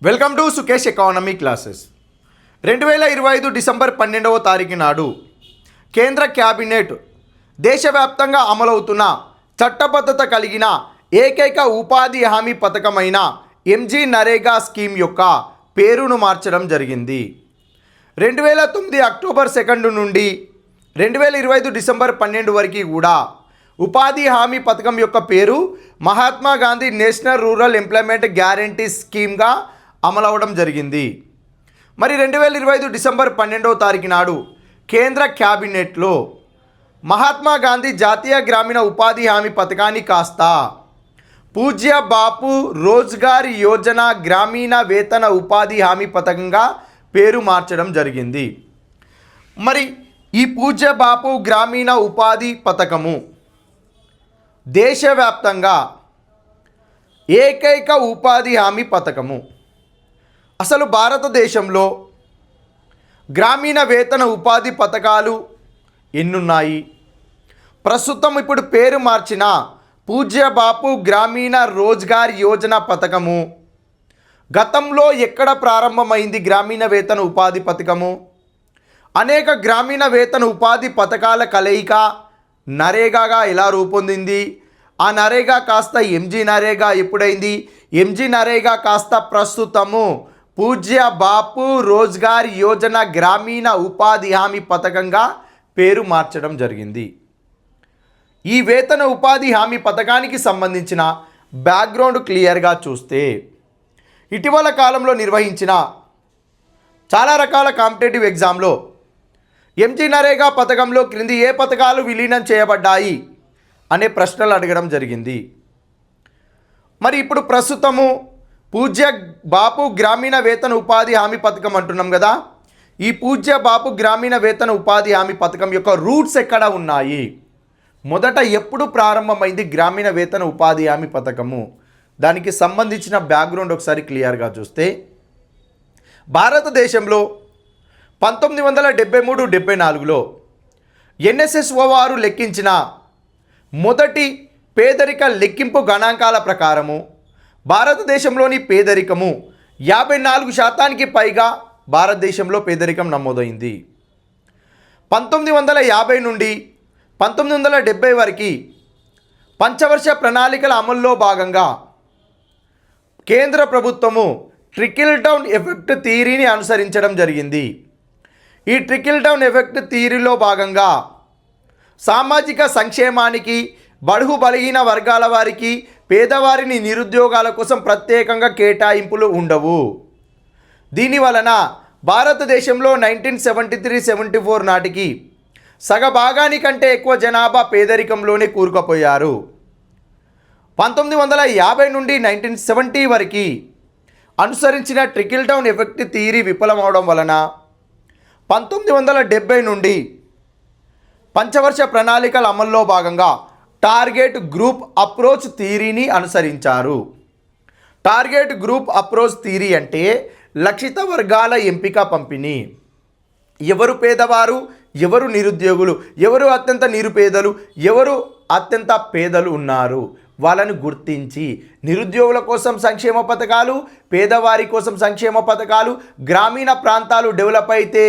Welcome to Sukesh economy classes. 2025 December 12వ తారీఖు నాడు కేంద్ర క్యాబినెట్ దేశవ్యాప్తంగా అమలవుతున్న చట్టబద్ధత కలిగిన ఏకైక ఉపాధి హామీ పథకమైన ఎంజీ నరేగా స్కీమ్ యొక్క పేరును మార్చడం జరిగింది. 2009 అక్టోబర్ 2 నుండి 2025 డిసెంబర్ 12 వరకు కూడా ఉపాధి హామీ పథకం యొక్క పేరు Mahatma Gandhi national rural employment guarantee స్కీమ్గా అమలవడం జరిగింది. మరి 2025 డిసెంబర్ 12వ తారీఖు నాడు కేంద్ర క్యాబినెట్లో మహాత్మా గాంధీ జాతీయ గ్రామీణ ఉపాధి హామీ పథకాన్ని కాస్త పూజ్య బాపు రోజ్గార్ యోజన గ్రామీణ వేతన ఉపాధి హామీ పథకంగా పేరు మార్చడం జరిగింది. మరి ఈ పూజ్య బాపు గ్రామీణ ఉపాధి పథకము దేశవ్యాప్తంగా ఏకైక ఉపాధి హామీ పథకము. అసలు భారతదేశంలో గ్రామీణ వేతన ఉపాధి పథకాలు ఎన్నున్నాయి? ప్రస్తుతం ఇప్పుడు పేరు మార్చిన పూజ్య బాపు గ్రామీణ రోజ్గార్ యోజన పథకము గతంలో ఎక్కడ ప్రారంభమైంది? గ్రామీణ వేతన ఉపాధి పథకము అనేక గ్రామీణ వేతన ఉపాధి పథకాల కలయిక నరేగాగా ఎలా రూపొందింది? ఆ నరేగా కాస్త ఎంజీ నరేగా ఎప్పుడైంది? ఎంజీ నరేగా కాస్త ప్రస్తుతము పూజ్య బాపు రోజ్గార్ యోజన గ్రామీణ ఉపాధి హామీ పథకంగా పేరు మార్చడం జరిగింది. ఈ వేతన ఉపాధి హామీ పథకానికి సంబంధించిన బ్యాక్గ్రౌండ్ క్లియర్గా చూస్తే ఇటీవల కాలంలో నిర్వహించిన చాలా రకాల కాంపిటేటివ్ ఎగ్జామ్లో ఎంజీ నరేగా పథకంలో క్రింది ఏ పథకాలు విలీనం చేయబడ్డాయి అనే ప్రశ్నలు అడగడం జరిగింది. మరి ఇప్పుడు ప్రస్తుతము పూజ్య బాపు గ్రామీణ వేతన ఉపాధి హామీ పథకం అంటున్నాం కదా. ఈ పూజ్య బాపు గ్రామీణ వేతన ఉపాధి హామీ పథకం యొక్క రూట్స్ ఎక్కడ ఉన్నాయి? మొదట ఎప్పుడు ప్రారంభమైంది గ్రామీణ వేతన ఉపాధి హామీ పథకము? దానికి సంబంధించిన బ్యాక్గ్రౌండ్ ఒకసారి క్లియర్గా చూస్తే భారతదేశంలో 1973-74లో ఎన్ఎస్ఎస్ఓ వారు లెక్కించిన మొదటి పేదరిక లెక్కింపు గణాంకాల ప్రకారము భారతదేశంలోని పేదరికము 54% పైగా భారతదేశంలో పేదరికం నమోదైంది. 1950 నుండి 1970 వరకు పంచవర్ష ప్రణాళికల అమల్లో భాగంగా కేంద్ర ప్రభుత్వము ట్రికిల్ డౌన్ ఎఫెక్ట్ థియరీని అనుసరించడం జరిగింది. ఈ ట్రికిల్ డౌన్ ఎఫెక్ట్ థియరీలో భాగంగా సామాజిక సంక్షేమానికి, బడుగు బలహీన వర్గాల వారికి, పేదవారిని నిరుద్యోగాల కోసం ప్రత్యేకంగా కేటాయింపులు ఉండవు. దీనివలన భారతదేశంలో 1973-74 నాటికి సగభాగానికంటే ఎక్కువ జనాభా పేదరికంలోనే కూరుకుపోయారు. 1950 నుండి 1970 వరకు అనుసరించిన ట్రికిల్ డౌన్ ఎఫెక్ట్ థియరీ విఫలమవడం వలన 1970 నుండి పంచవర్ష ప్రణాళికల అమల్లో భాగంగా టార్గెట్ గ్రూప్ అప్రోచ్ థియరీని అనుసరించారు. టార్గెట్ గ్రూప్ అప్రోచ్ థియరీ అంటే లక్షిత వర్గాల ఎంపిక పంపిణీ. ఎవరు పేదవారు, ఎవరు నిరుద్యోగులు, ఎవరు అత్యంత నిరుపేదలు, ఎవరు అత్యంత పేదలు ఉన్నారు వాళ్ళను గుర్తించి నిరుద్యోగుల కోసం సంక్షేమ పథకాలు, పేదవారి కోసం సంక్షేమ పథకాలు, గ్రామీణ ప్రాంతాలు డెవలప్ అయితే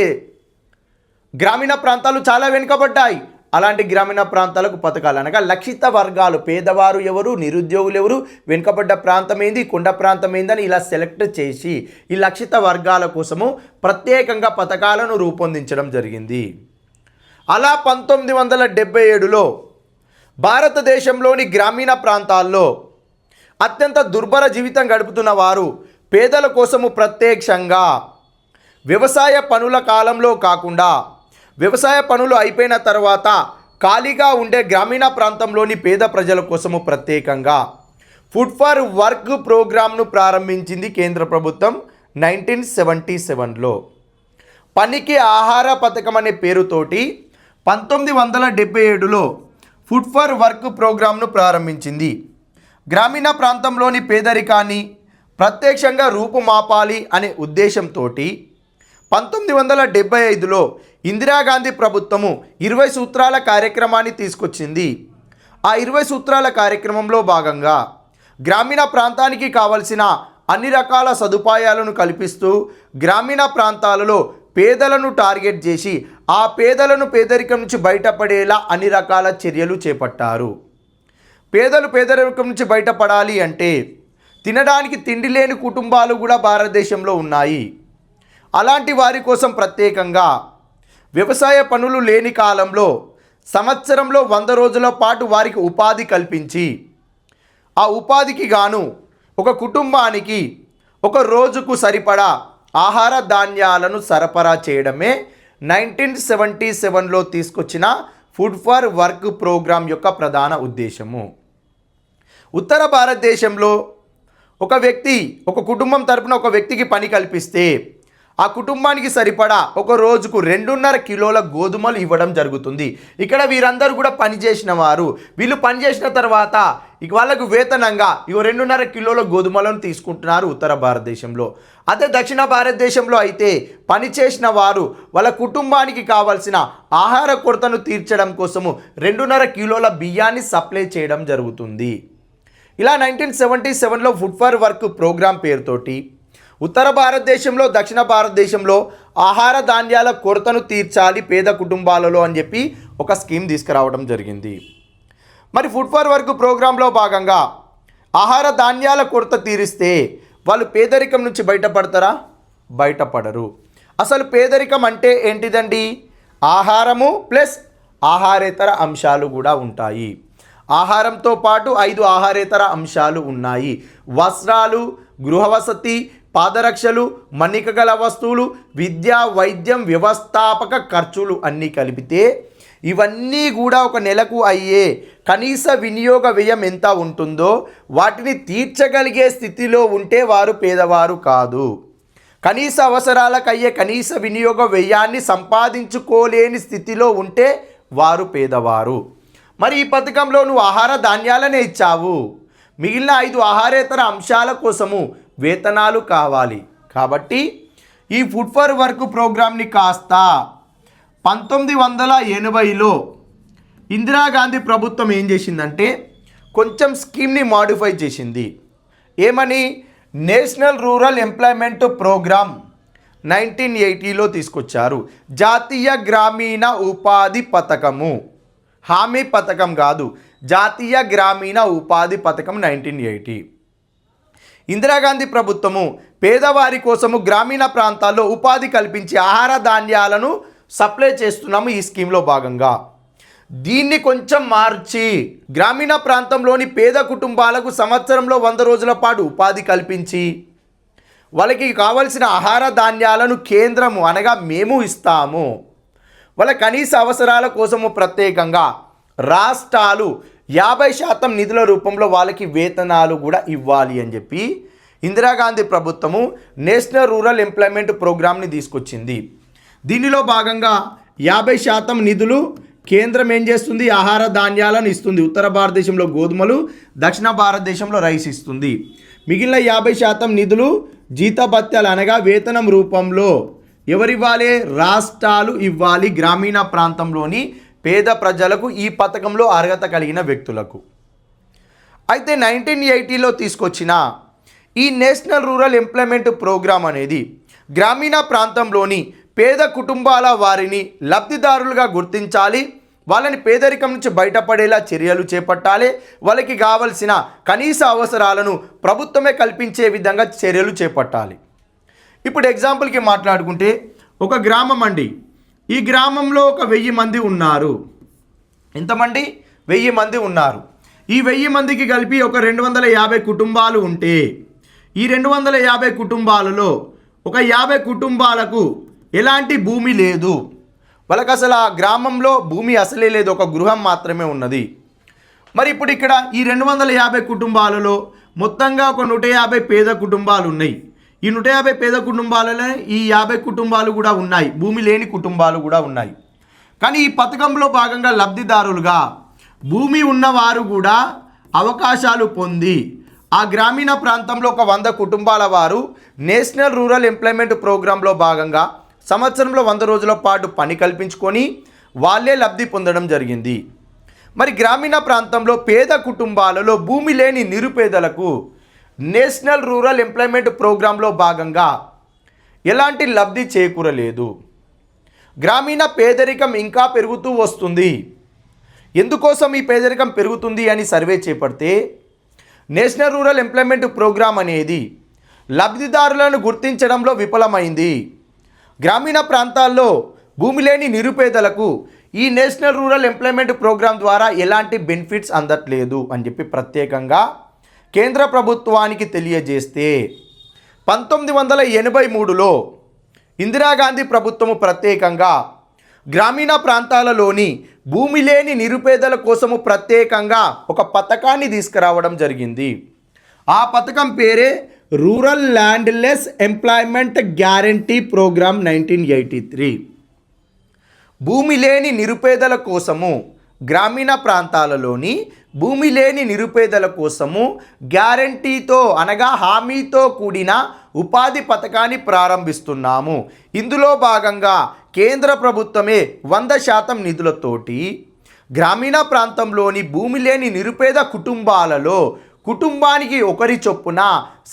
గ్రామీణ ప్రాంతాలు చాలా వెనుకబడ్డాయి, అలాంటి గ్రామీణ ప్రాంతాలకు పథకాలు అనగా లక్షిత వర్గాలు, పేదవారు ఎవరు, నిరుద్యోగులు ఎవరు, వెనుకబడ్డ ప్రాంతం ఏంది, కొండ ప్రాంతం ఏందని ఇలా సెలెక్ట్ చేసి ఈ లక్షిత వర్గాల కోసము ప్రత్యేకంగా పథకాలను రూపొందించడం జరిగింది. అలా 1977లో భారతదేశంలోని గ్రామీణ ప్రాంతాల్లో అత్యంత దుర్భర జీవితం గడుపుతున్న వారు పేదల కోసము ప్రత్యక్షంగా వ్యవసాయ పనుల కాలంలో కాకుండా వ్యవసాయ పనులు అయిపోయిన తర్వాత ఖాళీగా ఉండే గ్రామీణ ప్రాంతంలోని పేద ప్రజల కోసము ప్రత్యేకంగా ఫుడ్ ఫర్ వర్క్ ప్రోగ్రామ్ను ప్రారంభించింది కేంద్ర ప్రభుత్వం 1977లో. పనికి ఆహార పథకం అనే పేరుతోటి 1977లో ఫుడ్ ఫర్ వర్క్ ప్రోగ్రామ్ను ప్రారంభించింది. గ్రామీణ ప్రాంతంలోని పేదరికాన్ని ప్రత్యక్షంగా రూపుమాపాలి అనే ఉద్దేశంతో 1975లో ఇందిరాగాంధీ ప్రభుత్వము 20 సూత్రాల కార్యక్రమాన్ని తీసుకొచ్చింది. ఆ 20 సూత్రాల కార్యక్రమంలో భాగంగా గ్రామీణ ప్రాంతానికి కావలసిన అన్ని రకాల సదుపాయాలను కల్పిస్తూ గ్రామీణ ప్రాంతాలలో పేదలను టార్గెట్ చేసి ఆ పేదలను పేదరికం నుంచి బయటపడేలా అన్ని రకాల చర్యలు చేపట్టారు. పేదలు పేదరికం నుంచి బయటపడాలి అంటే తినడానికి తిండి లేని కుటుంబాలు కూడా భారతదేశంలో ఉన్నాయి. అలాంటి వారి కోసం ప్రత్యేకంగా వ్యవసాయ పనులు లేని కాలంలో సంవత్సరంలో 100 రోజుల పాటు వారికి ఉపాధి కల్పించి ఆ ఉపాధికి గాను ఒక కుటుంబానికి ఒక రోజుకు సరిపడా ఆహార ధాన్యాలను సరఫరా చేయడమే 1977లో తీసుకొచ్చిన ఫుడ్ ఫర్ వర్క్ ప్రోగ్రాం యొక్క ప్రధాన ఉద్దేశము. ఉత్తర భారతదేశంలో ఒక కుటుంబం తరపున ఒక వ్యక్తికి పని కల్పిస్తే ఆ కుటుంబానికి సరిపడా ఒక రోజుకు 2.5 కిలోల గోధుమలు ఇవ్వడం జరుగుతుంది. ఇక్కడ వీరందరూ కూడా పనిచేసిన వారు. వీళ్ళు పనిచేసిన తర్వాత వాళ్ళకు వేతనంగా 2.5 కిలోల గోధుమలను తీసుకుంటున్నారు ఉత్తర భారతదేశంలో. అదే దక్షిణ భారతదేశంలో అయితే పనిచేసిన వారు వాళ్ళ కుటుంబానికి కావాల్సిన ఆహార కొరతను తీర్చడం కోసము 2.5 కిలోల బియ్యాన్ని సప్లై చేయడం జరుగుతుంది. ఇలా 1977లో ఫుడ్ ఫర్ వర్క్ ప్రోగ్రాం పేరుతోటి ఉత్తర భారతదేశంలో దక్షిణ భారతదేశంలో ఆహార ధాన్యాల కొరతను తీర్చాలి పేద కుటుంబాలలో అని చెప్పి ఒక స్కీమ్ తీసుకురావడం జరిగింది. మరి ఫుడ్ ఫర్ వర్క్ ప్రోగ్రాంలో భాగంగా ఆహార ధాన్యాల కొరత తీరిస్తే వాళ్ళు పేదరికం నుంచి బయటపడతారా? బయటపడరు. అసలు పేదరికం అంటే ఏంటిదండి? ఆహారము ప్లస్ ఆహారేతర అంశాలు కూడా ఉంటాయి. ఆహారంతో పాటు 5 ఆహారేతర అంశాలు ఉన్నాయి. వస్త్రాలు, గృహవసతి, పాదరక్షలు, మన్నిక గల వస్తువులు, విద్య, వైద్యం, వ్యవస్థాపక ఖర్చులు అన్నీ కలిపితే ఇవన్నీ కూడా ఒక నెలకు అయ్యే కనీస వినియోగ వ్యయం ఎంత ఉంటుందో వాటిని తీర్చగలిగే స్థితిలో ఉంటే వారు పేదవారు కాదు. కనీస అవసరాలకు అయ్యే కనీస వినియోగ వ్యయాన్ని సంపాదించుకోలేని స్థితిలో ఉంటే వారు పేదవారు. మరి ఈ పథకంలో నువ్వు ఆహార ధాన్యాలనే ఇచ్చావు, మిగిలిన 5 ఆహారేతర అంశాల కోసము వేతనాలు కావాలి. కాబట్టి ఈ ఫుడ్ ఫర్ వర్క్ ప్రోగ్రామ్ని కాస్త 1980లో ఇందిరాగాంధీ ప్రభుత్వం ఏం చేసిందంటే కొంచెం స్కీమ్ని మాడిఫై చేసింది. ఏమని? నేషనల్ రూరల్ ఎంప్లాయ్మెంట్ ప్రోగ్రామ్ 1980లో తీసుకొచ్చారు. జాతీయ గ్రామీణ ఉపాధి పథకము, హామీ పథకం కాదు, జాతీయ గ్రామీణ ఉపాధి పథకం 1980. ఇందిరాగాంధీ ప్రభుత్వము పేదవారి కోసము గ్రామీణ ప్రాంతాల్లో ఉపాధి కల్పించి ఆహార ధాన్యాలను సప్లై చేస్తున్నాము ఈ స్కీమ్లో భాగంగా. దీన్ని కొంచెం మార్చి గ్రామీణ ప్రాంతంలోని పేద కుటుంబాలకు సంవత్సరంలో 100 రోజుల పాటు ఉపాధి కల్పించి వాళ్ళకి కావలసిన ఆహార ధాన్యాలను కేంద్రము అనగా మేము ఇస్తాము. వాళ్ళ కనీస అవసరాల కోసము ప్రత్యేకంగా రాష్ట్రాలు 50% నిధుల రూపంలో వాళ్ళకి వేతనాలు కూడా ఇవ్వాలి అని చెప్పి ఇందిరాగాంధీ ప్రభుత్వము నేషనల్ రూరల్ ఎంప్లాయ్మెంట్ ప్రోగ్రామ్ని తీసుకొచ్చింది. దీనిలో భాగంగా 50% నిధులు కేంద్రం ఏం చేస్తుంది? ఆహార ధాన్యాలను ఇస్తుంది. ఉత్తర భారతదేశంలో గోధుమలు, దక్షిణ భారతదేశంలో రైస్ ఇస్తుంది. మిగిలిన 50% నిధులు జీతభత్యాలు అనగా వేతనం రూపంలో ఎవరివ్వాలి? రాష్ట్రాలు ఇవ్వాలి గ్రామీణ ప్రాంతంలోని పేద ప్రజలకు, ఈ పథకంలో అర్హత కలిగిన వ్యక్తులకు. అయితే 1980లో తీసుకొచ్చిన ఈ నేషనల్ రూరల్ ఎంప్లాయ్మెంట్ ప్రోగ్రాం అనేది గ్రామీణ ప్రాంతంలోని పేద కుటుంబాల వారిని లబ్ధిదారులుగా గుర్తించాలి, వాళ్ళని పేదరికం నుంచి బయటపడేలా చర్యలు చేపట్టాలి, వాళ్ళకి కావలసిన కనీస అవసరాలను ప్రభుత్వమే కల్పించే విధంగా చర్యలు చేపట్టాలి. ఇప్పుడు ఎగ్జాంపుల్కి మాట్లాడుకుంటే ఒక గ్రామం అండి, ఈ గ్రామంలో ఒక 1000 మంది ఉన్నారు. ఎంతమంది? 1000 మంది ఉన్నారు. ఈ 1000 మందికి కలిపి ఒక 250 కుటుంబాలు ఉంటే ఈ 250 కుటుంబాలలో ఒక 50 కుటుంబాలకు ఎలాంటి భూమి లేదు. వాళ్ళకి అసలు ఆ గ్రామంలో భూమి అసలే లేదు, ఒక గృహం మాత్రమే ఉన్నది. మరి ఇప్పుడు ఇక్కడ ఈ 250 కుటుంబాలలో మొత్తంగా ఒక 150 పేద కుటుంబాలు ఉన్నాయి. ఈ 150 పేద కుటుంబాలలో ఈ 50 కుటుంబాలు కూడా ఉన్నాయి, భూమి లేని కుటుంబాలు కూడా ఉన్నాయి. కానీ ఈ పథకంలో భాగంగా లబ్ధిదారులుగా భూమి ఉన్నవారు కూడా అవకాశాలు పొంది ఆ గ్రామీణ ప్రాంతంలో ఒక 100 కుటుంబాల వారు నేషనల్ రూరల్ ఎంప్లాయ్మెంట్ ప్రోగ్రాంలో భాగంగా సంవత్సరంలో 100 రోజుల పాటు పని కల్పించుకొని వాళ్ళే లబ్ధి పొందడం జరిగింది. మరి గ్రామీణ ప్రాంతంలో పేద కుటుంబాలలో భూమి లేని నిరుపేదలకు నేషనల్ రూరల్ ఎంప్లాయ్మెంట్ ప్రోగ్రాంలో భాగంగా ఎలాంటి లబ్ధి చేకూరలేదు. గ్రామీణ పేదరికం ఇంకా పెరుగుతూ వస్తుంది. ఎందుకోసం ఈ పేదరికం పెరుగుతుంది అని సర్వే చేపడితే నేషనల్ రూరల్ ఎంప్లాయ్మెంట్ ప్రోగ్రాం అనేది లబ్ధిదారులను గుర్తించడంలో విఫలమైంది. గ్రామీణ ప్రాంతాల్లో భూమి లేని నిరుపేదలకు ఈ నేషనల్ రూరల్ ఎంప్లాయ్మెంట్ ప్రోగ్రాం ద్వారా ఎలాంటి బెనిఫిట్స్ అందట్లేదు అని చెప్పి ప్రత్యేకంగా కేంద్ర ప్రభుత్వానికి తెలియజేస్తే 1983లో ఇందిరాగాంధీ ప్రభుత్వము ప్రత్యేకంగా గ్రామీణ ప్రాంతాలలోని భూమి లేని నిరుపేదల కోసము ప్రత్యేకంగా ఒక పథకాన్ని తీసుకురావడం జరిగింది. ఆ పథకం పేరే rural landless employment guarantee programme 1983. భూమి లేని నిరుపేదల కోసము గ్రామీణ ప్రాంతాలలోని భూమి లేని నిరుపేదల కోసము గ్యారంటీతో అనగా హామీతో కూడిన ఉపాధి పథకాన్ని ప్రారంభిస్తున్నాము. ఇందులో భాగంగా కేంద్ర ప్రభుత్వమే 100% నిధులతోటి గ్రామీణ ప్రాంతంలోని భూమి లేని నిరుపేద కుటుంబాలలో కుటుంబానికి ఒకరి చొప్పున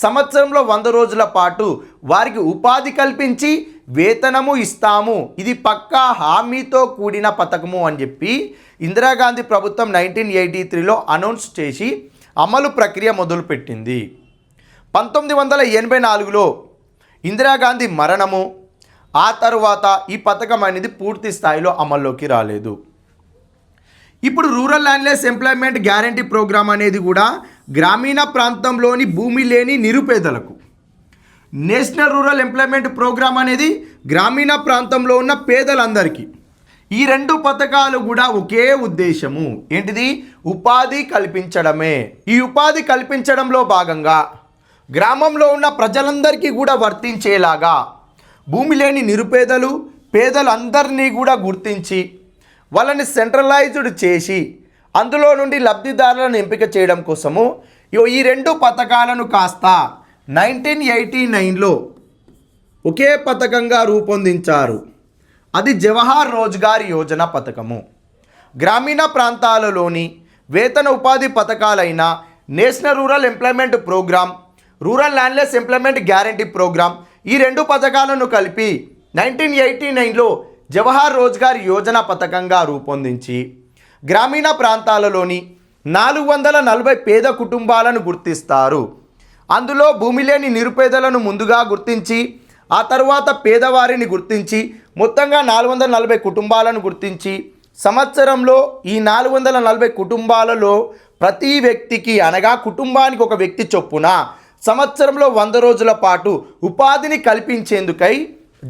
సంవత్సరంలో 100 రోజుల పాటు వారికి ఉపాధి కల్పించి వేతనము ఇస్తాము. ఇది పక్కా హామీతో కూడిన పథకము అని చెప్పి ఇందిరాగాంధీ ప్రభుత్వం 1983లో అనౌన్స్ చేసి అమలు ప్రక్రియ మొదలుపెట్టింది. 1984లో ఇందిరాగాంధీ మరణము, ఆ తరువాత ఈ పథకం అనేది పూర్తి స్థాయిలో అమల్లోకి రాలేదు. ఇప్పుడు rural landless employment guarantee program అనేది కూడా గ్రామీణ ప్రాంతంలోని భూమి లేని నిరుపేదలకు, నేషనల్ రూరల్ ఎంప్లాయ్మెంట్ ప్రోగ్రామ్ అనేది గ్రామీణ ప్రాంతంలో ఉన్న పేదలందరికీ. ఈ రెండు పథకాలు కూడా ఒకే ఉద్దేశము, ఏంటిది? ఉపాధి కల్పించడమే. ఈ ఉపాధి కల్పించడంలో భాగంగా గ్రామంలో ఉన్న ప్రజలందరికీ కూడా వర్తించేలాగా భూమి లేని నిరుపేదలు పేదలందరినీ కూడా గుర్తించి వాళ్ళని సెంట్రలైజ్డ్ చేసి అందులో నుండి లబ్ధిదారులను ఎంపిక చేయడం కోసము ఈ రెండు పథకాలను కాస్త 1989లో ఒకే పథకంగా రూపొందించారు. అది జవహర్ రోజ్గార్ యోజన పథకము. గ్రామీణ ప్రాంతాలలోని వేతన ఉపాధి పథకాలైన national rural employment programme, rural landless employment guarantee programme, ఈ రెండు పథకాలను కలిపి 1989లో జవహర్ రోజ్గార్ యోజన పథకంగా రూపొందించి గ్రామీణ ప్రాంతాలలోని 440 పేద కుటుంబాలను గుర్తిస్తారు. అందులో భూమి లేని నిరుపేదలను ముందుగా గుర్తించి ఆ తర్వాత పేదవారిని గుర్తించి మొత్తంగా 440 కుటుంబాలను గుర్తించి సంవత్సరంలో ఈ 440 కుటుంబాలలో ప్రతి వ్యక్తికి అనగా కుటుంబానికి ఒక వ్యక్తి చొప్పున సంవత్సరంలో 100 రోజుల పాటు ఉపాధిని కల్పించేందుకై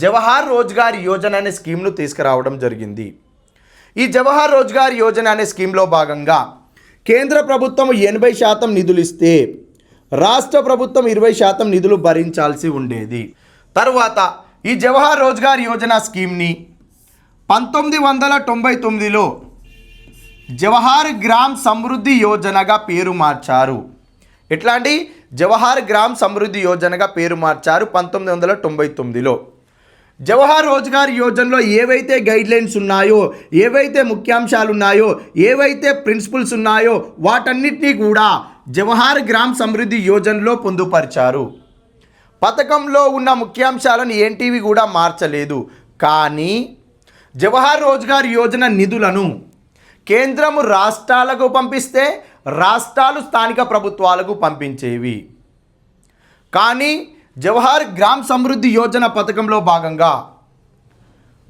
జవహర్ రోజ్గార్ యోజన అనే స్కీమ్ను తీసుకురావడం జరిగింది. ఈ జవహర్ రోజ్గార్ యోజన అనే స్కీమ్లో భాగంగా కేంద్ర ప్రభుత్వం 80% నిధులు ఇస్తే రాష్ట్ర ప్రభుత్వం 20% నిధులు భరించాల్సి ఉండేది. తర్వాత ఈ జవహర్ రోజ్గార్ యోజన స్కీమ్ని 1999లో జవహర్ గ్రామ్ సమృద్ధి యోజనగా పేరు మార్చారు. ఎట్లాంటి జవహర్ గ్రామ్ సమృద్ధి యోజనగా పేరు మార్చారు 1999లో. జవహర్ రోజ్గార్ యోజనలో ఏవైతే గైడ్లైన్స్ ఉన్నాయో, ఏవైతే ముఖ్యాంశాలు ఉన్నాయో, ఏవైతే ప్రిన్సిపల్స్ ఉన్నాయో వాటన్నిటినీ కూడా జవహర్ గ్రామ్ సమృద్ధి యోజనలో పొందుపరిచారు. పథకంలో ఉన్న ముఖ్యాంశాలను ఏంటివి కూడా మార్చలేదు. కానీ జవహర్ రోజ్గార్ యోజన నిధులను కేంద్రము రాష్ట్రాలకు పంపిస్తే రాష్ట్రాలు స్థానిక ప్రభుత్వాలకు పంపించేవి. కానీ జవహర్ గ్రామ్ సమృద్ధి యోజన పథకంలో భాగంగా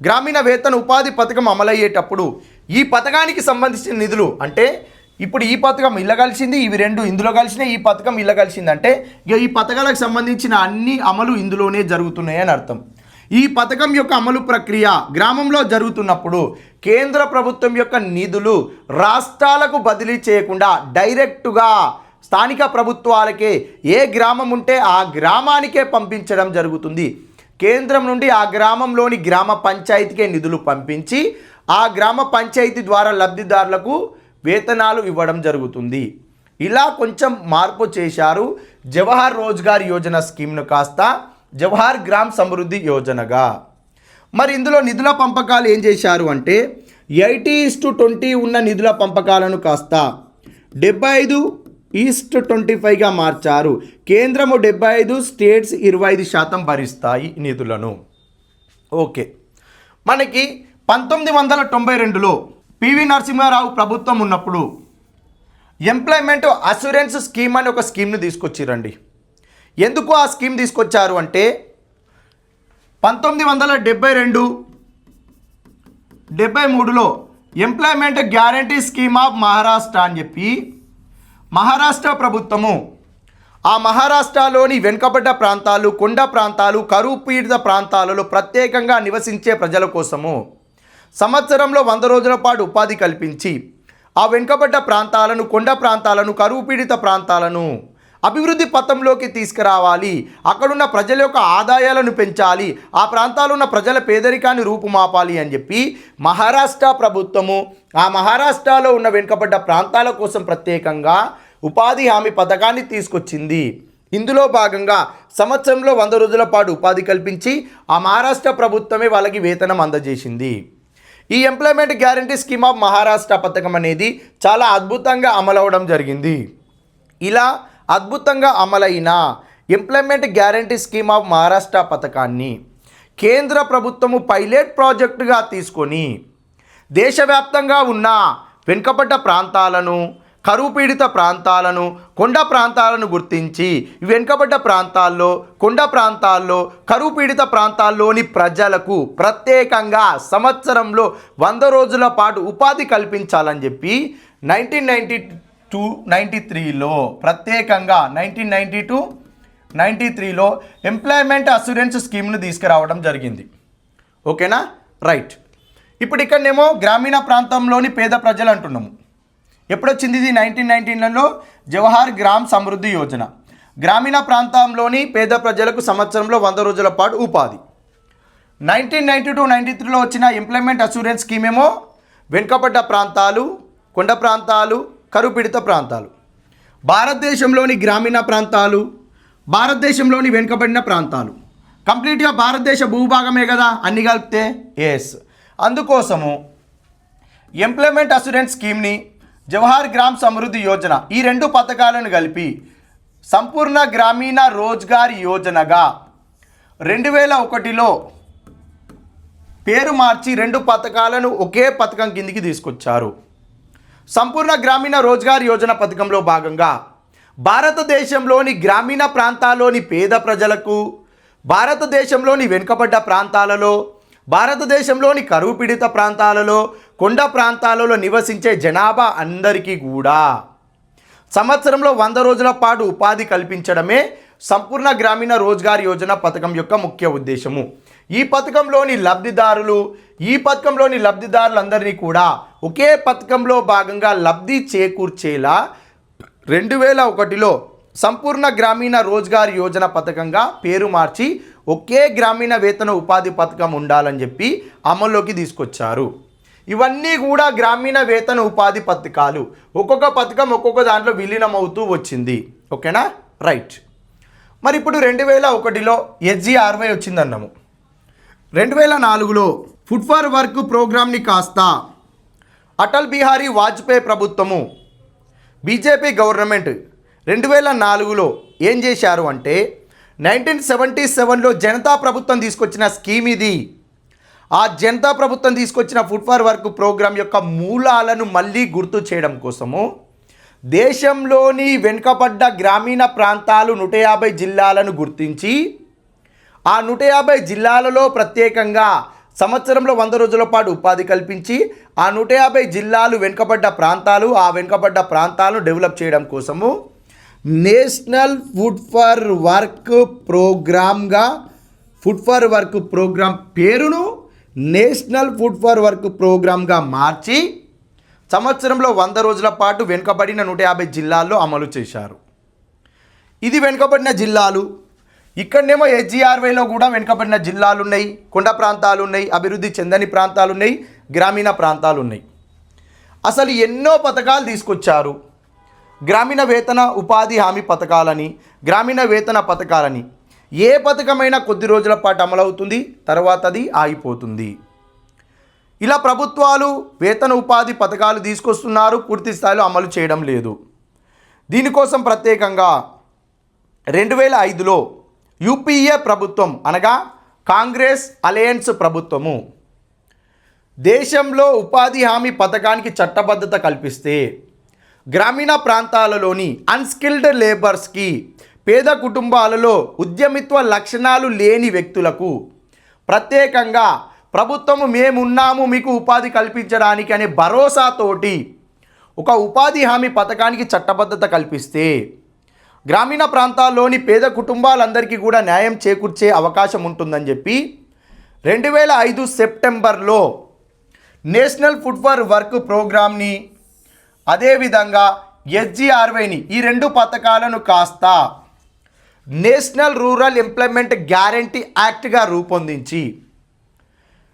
గ్రామీణ వేతన ఉపాధి పథకం అమలయ్యేటప్పుడు ఈ పథకానికి సంబంధించిన నిధులు అంటే ఇప్పుడు ఈ పథకం ఇలా కలిసింది, ఇవి రెండు ఇందులో కలిసినాయి, ఈ పథకం ఇలా కలిసింది అంటే ఇక ఈ పథకాలకు సంబంధించిన అన్ని అమలు ఇందులోనే జరుగుతున్నాయి అని అర్థం. ఈ పథకం యొక్క అమలు ప్రక్రియ గ్రామంలో జరుగుతున్నప్పుడు కేంద్ర ప్రభుత్వం యొక్క నిధులు రాష్ట్రాలకు బదిలీ చేయకుండా డైరెక్టుగా స్థానిక ప్రభుత్వాలకే ఏ గ్రామం ఉంటే ఆ గ్రామానికే పంపించడం జరుగుతుంది. కేంద్రం నుండి ఆ గ్రామంలోని గ్రామ పంచాయతీకే నిధులు పంపించి ఆ గ్రామ పంచాయతీ ద్వారా లబ్ధిదారులకు వేతనాలు ఇవ్వడం జరుగుతుంది. ఇలా కొంచెం మార్పు చేశారు. జవహర్ రోజ్గార్ యోజన స్కీమ్ను కాస్త జవహర్ గ్రామ్ సమృద్ధి యోజనగా. మరి ఇందులో నిధుల పంపకాలు ఏం చేశారు అంటే 80:20 ఉన్న నిధుల పంపకాలను కాస్త 75 1:25గా మార్చారు. కేంద్రము 75, స్టేట్స్ 25% భరిస్తాయి నిధులను. ఓకే, మనకి 1992లో పివి నరసింహారావు ప్రభుత్వం ఉన్నప్పుడు ఎంప్లాయ్మెంట్ అష్యూరెన్స్ స్కీమ్ అని ఒక స్కీమ్ని తీసుకొచ్చిరండి. ఎందుకు ఆ స్కీమ్ తీసుకొచ్చారు అంటే 1972, 73లో employment guarantee scheme of Maharashtra అని చెప్పి మహారాష్ట్ర ప్రభుత్వము ఆ మహారాష్ట్రలోని వెనుకబడ్డ ప్రాంతాలు, కొండ ప్రాంతాలు, కరువు పీడిత ప్రాంతాలలో ప్రత్యేకంగా నివసించే ప్రజల కోసము సంవత్సరంలో 100 రోజుల పాటు ఉపాధి కల్పించి ఆ వెనుకబడ్డ ప్రాంతాలను, కొండ ప్రాంతాలను, కరువు పీడిత ప్రాంతాలను అభివృద్ధి పథంలోకి తీసుకురావాలి, అక్కడున్న ప్రజల యొక్క ఆదాయాలను పెంచాలి, ఆ ప్రాంతాల్లో ఉన్న ప్రజల పేదరికాన్ని రూపుమాపాలి అని చెప్పి మహారాష్ట్ర ప్రభుత్వము ఆ మహారాష్ట్రలో ఉన్న వెనుకబడ్డ ప్రాంతాల కోసం ప్రత్యేకంగా ఉపాధి హామీ పథకాన్ని తీసుకొచ్చింది. ఇందులో భాగంగా సంవత్సరంలో 100 రోజుల పాటు ఉపాధి కల్పించి ఆ మహారాష్ట్ర ప్రభుత్వమే వాళ్ళకి వేతనం అందజేసింది. ఈ employment guarantee scheme of Maharashtra పథకం అనేది చాలా అద్భుతంగా అమలవడం జరిగింది. ఇలా అద్భుతంగా అమలైన employment guarantee scheme of Maharashtra పథకాన్ని కేంద్ర ప్రభుత్వము పైలట్ ప్రాజెక్టుగా తీసుకొని దేశవ్యాప్తంగా ఉన్న వెనుకబడ్డ ప్రాంతాలను, కరువు పీడిత ప్రాంతాలను, కొండ ప్రాంతాలను గుర్తించి వెనుకబడ్డ ప్రాంతాల్లో, కొండ ప్రాంతాల్లో, కరువు పీడిత ప్రాంతాల్లోని ప్రజలకు ప్రత్యేకంగా సంవత్సరంలో 100 రోజుల పాటు ఉపాధి కల్పించాలని చెప్పి 1992-93లో ప్రత్యేకంగా 1992-93లో ఎంప్లాయ్మెంట్ అష్యూరెన్స్ స్కీమ్ను తీసుకురావడం జరిగింది. ఓకేనా, రైట్. ఇప్పుడు ఇక్కడనేమో గ్రామీణ ప్రాంతంలోని పేద ప్రజలు అంటున్నాము. ఎప్పుడొచ్చింది ఇది? 1919లో జవహర్ గ్రామ్ సమృద్ధి యోజన. గ్రామీణ ప్రాంతంలోని పేద ప్రజలకు సంవత్సరంలో 100 రోజుల పాటు ఉపాధి. 1992-93లో వచ్చిన ఎంప్లాయ్మెంట్ అష్యూరెన్స్ స్కీమ్ ఏమో వెనుకబడ్డ ప్రాంతాలు, కొండ ప్రాంతాలు, కరువు పీడిత ప్రాంతాలు. భారతదేశంలోని గ్రామీణ ప్రాంతాలు, భారతదేశంలోని వెనుకబడిన ప్రాంతాలు, కంప్లీట్గా భారతదేశ భూభాగమే కదా అన్ని కలిపితే. ఎస్, అందుకోసము ఎంప్లాయ్మెంట్ అష్యూరెన్స్ స్కీమ్ని, జవహర్ గ్రామ్ సమృద్ధి యోజన ఈ 2 పథకాలను కలిపి సంపూర్ణ గ్రామీణ రోజ్గార్ యోజనగా 2001లో పేరు మార్చి 2 పథకాలను ఒకే పథకం కిందికి తీసుకొచ్చారు. సంపూర్ణ గ్రామీణ రోజ్గార్ యోజన పథకంలో భాగంగా భారతదేశంలోని గ్రామీణ ప్రాంతాల్లోని పేద ప్రజలకు, భారతదేశంలోని వెనుకబడ్డ ప్రాంతాలలో, భారతదేశంలోని కరువు పీడిత ప్రాంతాలలో, కొండ ప్రాంతాలలో నివసించే జనాభా అందరికీ కూడా సంవత్సరంలో 100 రోజుల పాటు ఉపాధి కల్పించడమే సంపూర్ణ గ్రామీణ రోజ్గార్ యోజన పథకం యొక్క ముఖ్య ఉద్దేశము. ఈ పథకంలోని లబ్ధిదారులందరినీ కూడా ఒకే పథకంలో భాగంగా లబ్ధి చేకూర్చేలా 2001లో సంపూర్ణ గ్రామీణ రోజ్గార్ యోజన పథకంగా పేరు మార్చి ఒకే గ్రామీణ వేతన ఉపాధి పథకం ఉండాలని చెప్పి అమల్లోకి తీసుకొచ్చారు. ఇవన్నీ కూడా గ్రామీణ వేతన ఉపాధి పథకాలు. ఒక్కొక్క పథకం ఒక్కొక్క దాంట్లో విలీనమవుతూ వచ్చింది. ఓకేనా, రైట్. మరి ఇప్పుడు 2001లో SGRY వచ్చిందన్నాము. 2004లో ఫుడ్ ఫర్ వర్క్ ప్రోగ్రామ్ని కాస్త అటల్ బిహారీ వాజ్పేయి ప్రభుత్వము, బీజేపీ గవర్నమెంట్ 2004లో ఏం చేశారు అంటే 1977లో జనతా ప్రభుత్వం తీసుకొచ్చిన స్కీమ్ ఇది. ఆ జనతా ప్రభుత్వం తీసుకొచ్చిన ఫుడ్ ఫర్ వర్క్ ప్రోగ్రాం యొక్క మూలాలను మళ్ళీ గుర్తు చేయడం కోసము దేశంలోని వెనుకబడ్డ గ్రామీణ ప్రాంతాలు 150 జిల్లాలను గుర్తించి ఆ 150 జిల్లాలలో ప్రత్యేకంగా సంవత్సరంలో 100 రోజుల పాటు ఉపాధి కల్పించి ఆ 150 జిల్లాలు వెనుకబడ్డ ప్రాంతాలు, ఆ వెనుకబడ్డ ప్రాంతాలను డెవలప్ చేయడం కోసము నేషనల్ ఫుడ్ ఫర్ వర్క్ ప్రోగ్రామ్గా ఫుడ్ ఫర్ వర్క్ ప్రోగ్రామ్ పేరును నేషనల్ ఫుడ్ ఫర్ వర్క్ ప్రోగ్రామ్గా మార్చి సంవత్సరంలో 100 రోజుల పాటు వెనుకబడిన 150 జిల్లాల్లో అమలు చేశారు. ఇది వెనుకబడిన జిల్లాలు. ఇక్కడనేమో SGRYలో కూడా వెనుకబడిన జిల్లాలు ఉన్నాయి, కొండ ప్రాంతాలు ఉన్నాయి, అభివృద్ధి చెందని ప్రాంతాలు ఉన్నాయి, గ్రామీణ ప్రాంతాలు ఉన్నాయి. అసలు ఎన్నో పథకాలు తీసుకొచ్చారు. గ్రామీణ వేతన ఉపాధి హామీ పథకాలని, గ్రామీణ వేతన పథకాలని. ఏ పథకమైనా కొద్ది రోజుల పాటు అమలవుతుంది, తర్వాత అది ఆగిపోతుంది. ఇలా ప్రభుత్వాలు వేతన ఉపాధి పథకాలు తీసుకొస్తున్నారు, పూర్తి స్థాయిలో అమలు చేయడం లేదు. దీనికోసం ప్రత్యేకంగా 2005లో యూపీఏ ప్రభుత్వం అనగా కాంగ్రెస్ అలయన్స్ ప్రభుత్వము దేశంలో ఉపాధి హామీ పథకానికి చట్టబద్ధత కల్పిస్తే గ్రామీణ ప్రాంతాలలోని అన్స్కిల్డ్ లేబర్స్కి పేద కుటుంబాలలో ఉద్యమిత్వ లక్షణాలు లేని వ్యక్తులకు ప్రత్యేకంగా ప్రభుత్వము మేమున్నాము మీకు ఉపాధి కల్పించడానికి అనే భరోసాతోటి ఒక ఉపాధి హామీ పథకానికి చట్టబద్ధత కల్పిస్తే గ్రామీణ ప్రాంతాల్లోని పేద కుటుంబాలందరికీ కూడా న్యాయం చేకూర్చే అవకాశం ఉంటుందని చెప్పి 2005 సెప్టెంబర్లో నేషనల్ ఫుడ్ ఫర్ వర్క్ ప్రోగ్రామ్ని అదేవిధంగా SGRYని ఈ రెండు పథకాలను కాస్త నేషనల్ రూరల్ ఎంప్లాయ్మెంట్ గ్యారంటీ యాక్ట్గా రూపొందించి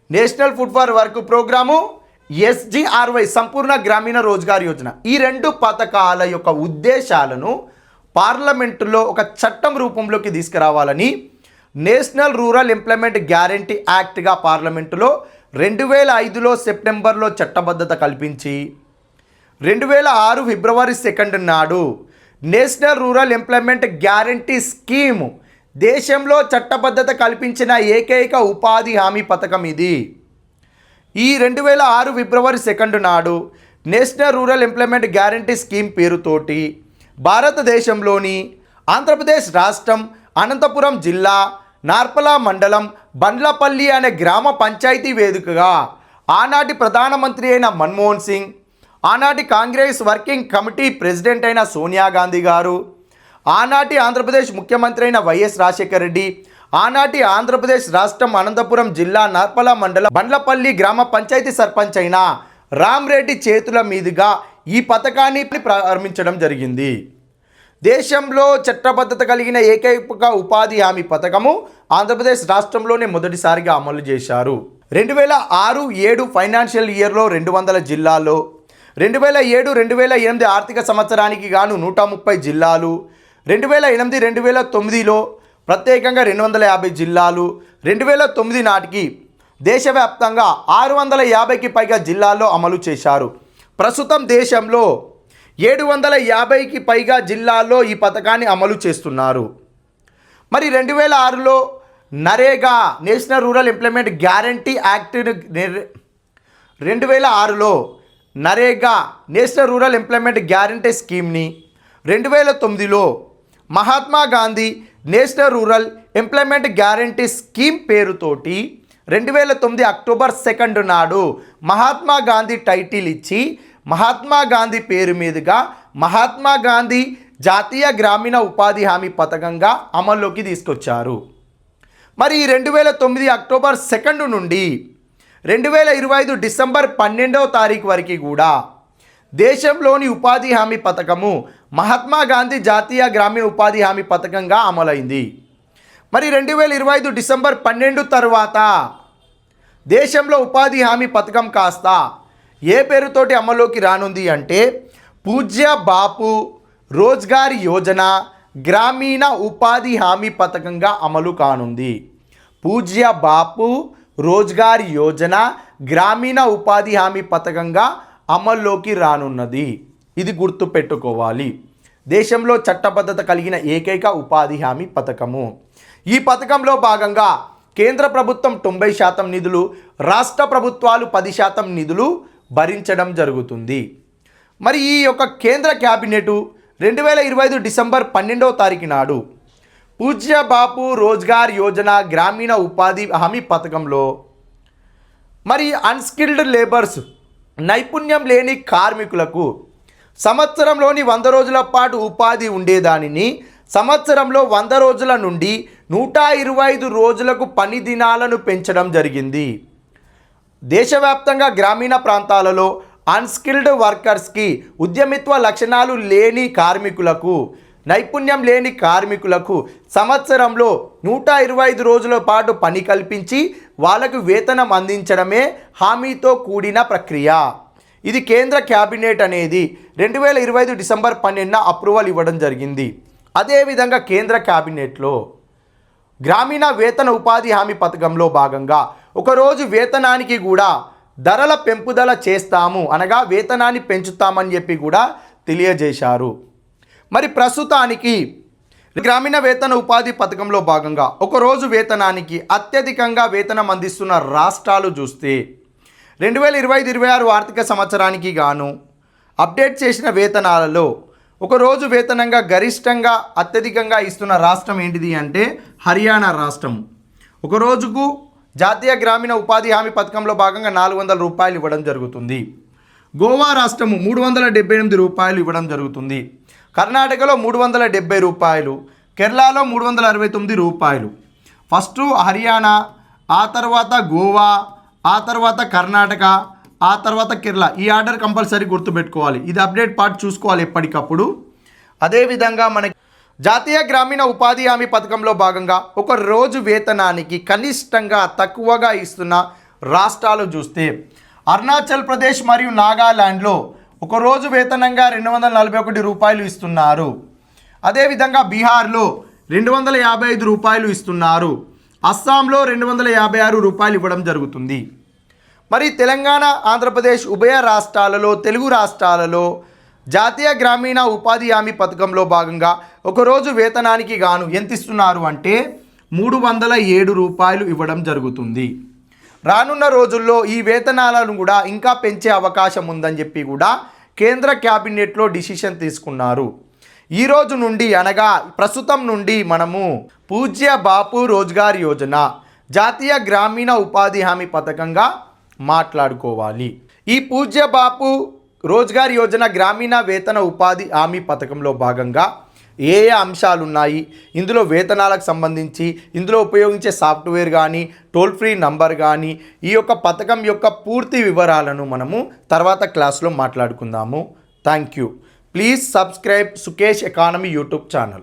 national food for work program SGRY సంపూర్ణ గ్రామీణ రోజ్గార్ యోజన ఈ రెండు పథకాల యొక్క ఉద్దేశాలను పార్లమెంటులో ఒక చట్టం రూపంలోకి తీసుకురావాలని నేషనల్ రూరల్ ఎంప్లాయ్మెంట్ గ్యారంటీ యాక్ట్గా పార్లమెంటులో 2005లో సెప్టెంబర్లో చట్టబద్ధత కల్పించి 2006 ఫిబ్రవరి 2 నాడు national rural employment guarantee scheme దేశంలో చట్టబద్ధత కల్పించిన ఏకైక ఉపాధి హామీ పథకం ఇది. ఈ 2006 ఫిబ్రవరి 2 నాడు national rural employment guarantee scheme పేరుతోటి భారతదేశంలోని ఆంధ్రప్రదేశ్ రాష్ట్రం అనంతపురం జిల్లా నార్పల మండలం బండ్లపల్లి అనే గ్రామ పంచాయతీ వేదికగా ఆనాటి ప్రధానమంత్రి అయిన మన్మోహన్ సింగ్, ఆనాటి కాంగ్రెస్ వర్కింగ్ కమిటీ ప్రెసిడెంట్ అయిన సోనియా గాంధీ గారు, ఆనాటి ఆంధ్రప్రదేశ్ ముఖ్యమంత్రి అయిన వైఎస్ రాజశేఖర రెడ్డి, ఆనాటి ఆంధ్రప్రదేశ్ రాష్ట్రం అనంతపురం జిల్లా నార్పల మండలం బండ్లపల్లి గ్రామ పంచాయతీ సర్పంచ్ అయిన రామ్రెడ్డి చేతుల మీదుగా ఈ పథకాన్ని ప్రారంభించడం జరిగింది. దేశంలో చట్టబద్ధత కలిగిన ఏకైక ఉపాధి హామీ పథకము ఆంధ్రప్రదేశ్ రాష్ట్రంలోనే మొదటిసారిగా అమలు చేశారు. 2006-7 ఫైనాన్షియల్ ఇయర్లో 200 జిల్లాల్లో, 2007-2008 ఆర్థిక సంవత్సరానికి గాను 130 జిల్లాలు, 2008-2009లో ప్రత్యేకంగా 250 జిల్లాలు, 2009 నాటికి దేశవ్యాప్తంగా 650కి పైగా జిల్లాల్లో అమలు చేశారు. ప్రస్తుతం దేశంలో 750కి పైగా జిల్లాల్లో ఈ పథకాన్ని అమలు చేస్తున్నారు. మరి 2006లో NREGA national rural employment guarantee act 2006లో NREGA national rural employment guarantee స్కీమ్ని, 2009లో Mahatma Gandhi national rural employment guarantee scheme పేరుతోటి 2009 అక్టోబర్ 2 నాడు మహాత్మా గాంధీ టైటిల్ ఇచ్చి మహాత్మా గాంధీ పేరు మీదుగా మహాత్మా గాంధీ జాతీయ గ్రామీణ ఉపాధి హామీ పథకంగా అమల్లోకి తీసుకొచ్చారు. మరి 2009 అక్టోబర్ 2 నుండి 2025 డిసెంబర్ 12వ తారీఖు వరకు కూడా దేశంలోని ఉపాధి హామీ పథకము మహాత్మా గాంధీ జాతీయ గ్రామీణ ఉపాధి హామీ పథకంగా అమలైంది. మరి 2025 డిసెంబర్ 12 తర్వాత దేశంలో ఉపాధి హామీ పథకం కాస్త ఏ పేరుతోటి అమల్లోకి రానుంది అంటే పూజ్య బాపు రోజ్గార్ యోజన గ్రామీణ ఉపాధి హామీ పథకంగా అమలు కానుంది. పూజ్య బాపు రోజ్గార్ యోజన గ్రామీణ ఉపాధి హామీ పథకంగా అమల్లోకి రానున్నది. ఇది గుర్తుపెట్టుకోవాలి. దేశంలో చట్టబద్ధత కలిగిన ఏకైక ఉపాధి హామీ పథకము. ఈ పథకంలో భాగంగా కేంద్ర ప్రభుత్వం 90% నిధులు, రాష్ట్ర ప్రభుత్వాలు 10% నిధులు భరించడం జరుగుతుంది. మరి ఈ యొక్క కేంద్ర క్యాబినెట్ 2025 డిసెంబర్ 12వ తారీఖు నాడు పూజ్య బాపు రోజ్గార్ యోజన గ్రామీణ ఉపాధి హామీ పథకంలో మరి అన్స్కిల్డ్ లేబర్స్ నైపుణ్యం లేని కార్మికులకు సంవత్సరంలోని 100 రోజుల పాటు ఉపాధి ఉండేదానిని సంవత్సరంలో 100 రోజుల నుండి 125 రోజులకు పని దినాలను పెంచడం జరిగింది. దేశవ్యాప్తంగా గ్రామీణ ప్రాంతాలలో అన్స్కిల్డ్ వర్కర్స్కి ఉద్యమిత్వ లక్షణాలు లేని కార్మికులకు, నైపుణ్యం లేని కార్మికులకు సంవత్సరంలో 125 రోజుల పాటు పని కల్పించి వాళ్ళకు వేతనం అందించడమే హామీతో కూడిన ప్రక్రియ. ఇది కేంద్ర క్యాబినెట్ అనేది 2025 డిసెంబర్ 12న అప్రూవల్ ఇవ్వడం జరిగింది. అదేవిధంగా కేంద్ర క్యాబినెట్లో గ్రామీణ వేతన ఉపాధి హామీ పథకంలో భాగంగా ఒకరోజు వేతనానికి కూడా ధరల పెంపుదల చేస్తాము అనగా వేతనాన్ని పెంచుతామని చెప్పి కూడా తెలియజేశారు. మరి ప్రస్తుతానికి గ్రామీణ వేతన ఉపాధి పథకంలో భాగంగా ఒకరోజు వేతనానికి అత్యధికంగా వేతనం అందిస్తున్న రాష్ట్రాలు చూస్తే 2025-26 ఆర్థిక సంవత్సరానికి గాను అప్డేట్ చేసిన వేతనాలలో ఒకరోజు వేతనంగా గరిష్టంగా అత్యధికంగా ఇస్తున్న రాష్ట్రం ఏంటిది అంటే హర్యానా రాష్ట్రం. ఒక రోజుకు జాతీయ గ్రామీణ ఉపాధి హామీ పథకంలో భాగంగా 400 రూపాయలు ఇవ్వడం జరుగుతుంది. గోవా రాష్ట్రము 378 రూపాయలు ఇవ్వడం జరుగుతుంది. కర్ణాటకలో 370 రూపాయలు, కేరళలో 369 రూపాయలు. ఫస్ట్ హర్యానా, ఆ తర్వాత గోవా, ఆ తర్వాత కర్ణాటక, ఆ తర్వాత కేరళ. ఈ ఆర్డర్ కంపల్సరీ గుర్తుపెట్టుకోవాలి. ఇది అప్డేట్ పార్ట్ చూసుకోవాలి ఎప్పటికప్పుడు. అదేవిధంగా మనకి జాతీయ గ్రామీణ ఉపాధి హామీ పథకంలో భాగంగా ఒక రోజు వేతనానికి కనిష్టంగా తక్కువగా ఇస్తున్న రాష్ట్రాలు చూస్తే అరుణాచల్ ప్రదేశ్ మరియు నాగాల్యాండ్లో ఒక రోజు వేతనంగా 241 రూపాయలు ఇస్తున్నారు. అదేవిధంగా బీహార్లో 255 రూపాయలు ఇస్తున్నారు. అస్సాంలో 256 రూపాయలు ఇవ్వడం జరుగుతుంది. మరి తెలంగాణ, ఆంధ్రప్రదేశ్ ఉభయ రాష్ట్రాలలో, తెలుగు రాష్ట్రాలలో జాతీయ గ్రామీణ ఉపాధి హామీ పథకంలో భాగంగా ఒకరోజు వేతనానికి గాను ఎంత ఇస్తున్నారు అంటే 307 రూపాయలు ఇవ్వడం జరుగుతుంది. రానున్న రోజుల్లో ఈ వేతనాలను కూడా ఇంకా పెంచే అవకాశం ఉందని చెప్పి కూడా కేంద్ర క్యాబినెట్లో డిసిషన్ తీసుకున్నారు. ఈ రోజు నుండి అనగా ప్రస్తుతం నుండి మనము పూజ్య బాపు రోజ్గార్ యోజన జాతీయ గ్రామీణ ఉపాధి హామీ పథకంగా మాట్లాడుకోవాలి. ఈ పూజ్య బాపు రోజ్గార్ యోజన గ్రామీణ వేతన ఉపాధి హామీ పథకంలో భాగంగా ఏ ఏ అంశాలు ఉన్నాయి, ఇందులో వేతనాలకు సంబంధించి ఇందులో ఉపయోగించే సాఫ్ట్వేర్ కానీ, టోల్ ఫ్రీ నంబర్ కానీ, ఈ యొక్క పథకం యొక్క పూర్తి వివరాలను మనము తర్వాత క్లాస్లో మాట్లాడుకుందాము. Thank you. Please subscribe Sukesh economy YouTube channel.